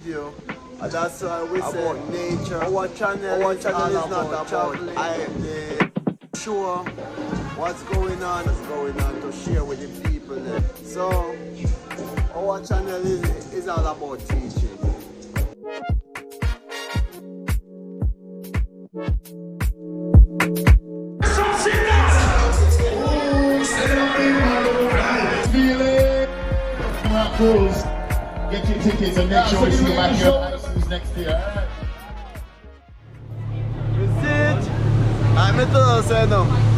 video. And that's why we say about nature. Our channel is not about traveling. Sure what's going on to share with the people there. So our channel is all about teaching. Cruise. Get your tickets and make sure we see you back here next year. That's it. I'm at the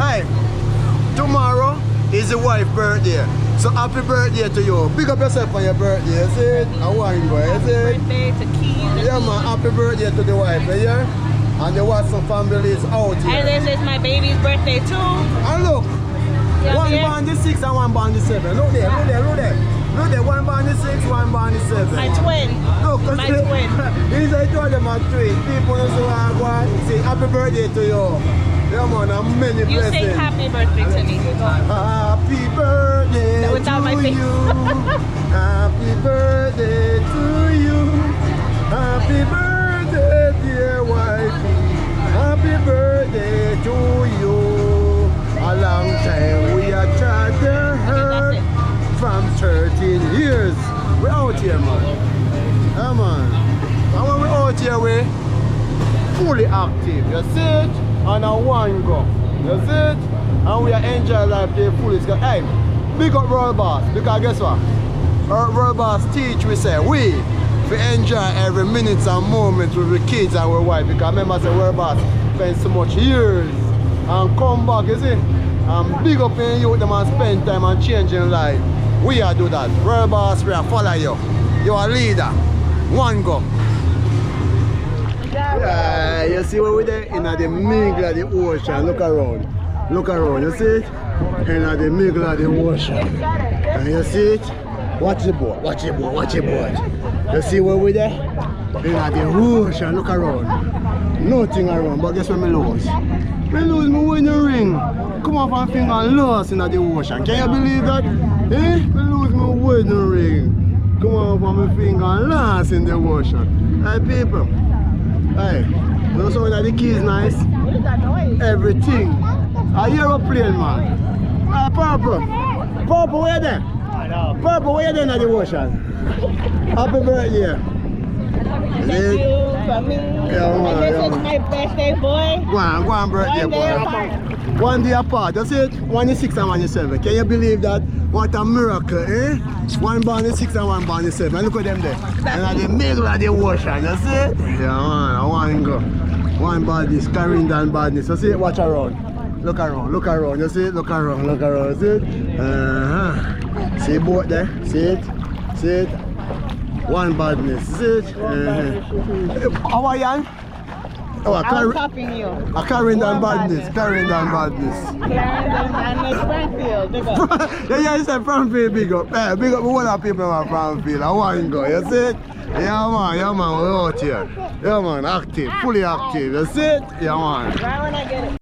hey, tomorrow is your wife's birthday. So happy birthday to you. Pick up yourself on your birthday, is it? I want you, is it? Birthday to Keith. Yeah man, happy birthday to the wife, yeah? And there was some families out here. And this is my baby's birthday too. And look, one born the 6 and one born the 7. Look there, look there, look there. Look there, one born the 6, one born the 7. My twin. Look, my twin. These are two of them are twin. People don't say happy birthday to you. Yeah man, and many blessings. You sing happy birthday to me. Happy birthday without my to face. you. Happy birthday to you. Happy birthday, dear wifey. Happy birthday to you. A long time we are trying to hurt from 13 years. We're out here, man. Yeah, man. And when we're out here, we're fully active. You see it? And a one go. You see it? And we are enjoying life to the fullest. Hey, big up World Boss. Because guess what? Our World Boss teach, we say, we enjoy every minute and moment with the kids and our wife. Because remember, say World Boss spend so much years and come back, you see? And big up in you, them and spend time and changing life. We are do that. World Boss, we are follow you. You are leader. One go. Yeah, you see where we're there? In the middle of the ocean. Look around. Look around, you see it? In the middle of the ocean. And you see it? Watch the boat, watch the boat, watch the boat. You see where we're there? In the ocean, look around. Nothing around, but guess what I lose? I lose my wedding ring. Come off and finger and lost in the ocean. Can you believe that? Eh? I lose my wedding ring. Come off and my finger and lost in the ocean. Hey people. Hey, you know some of the keys nice? What is that noise? Everything. A aeroplane, man. Hey, Purple. Purple, where you there? Purple, where you there in the ocean? Happy birthday. Thank you for me. Yeah, man, and this is my birthday, boy. Go on birthday, One boy. day apart. One day apart, that's it? One the 6 and one the 7. Can you believe that? What a miracle, eh? One born the 6 and one born the 7. And look at them there. And in the middle of the ocean, you see it? Yeah, man, I want to go. One badness, Clarendon badness. You see it? Watch around. Look around, look around. You see it? Look around, look around. You see it? See the boat there? See it? See it? One badness. See it? Hawaiian? Oh, I'm copying you. A Clarendon badness, Clarendon badness. Clarendon and Frankfield, big up. Yeah, you said Frankfield big up. Hey, big up one of people in Frankfield. I want to go, you see it? Yeah man, we're out here. Yeah man, active, fully active, you see it? Yeah man. Right when I get it.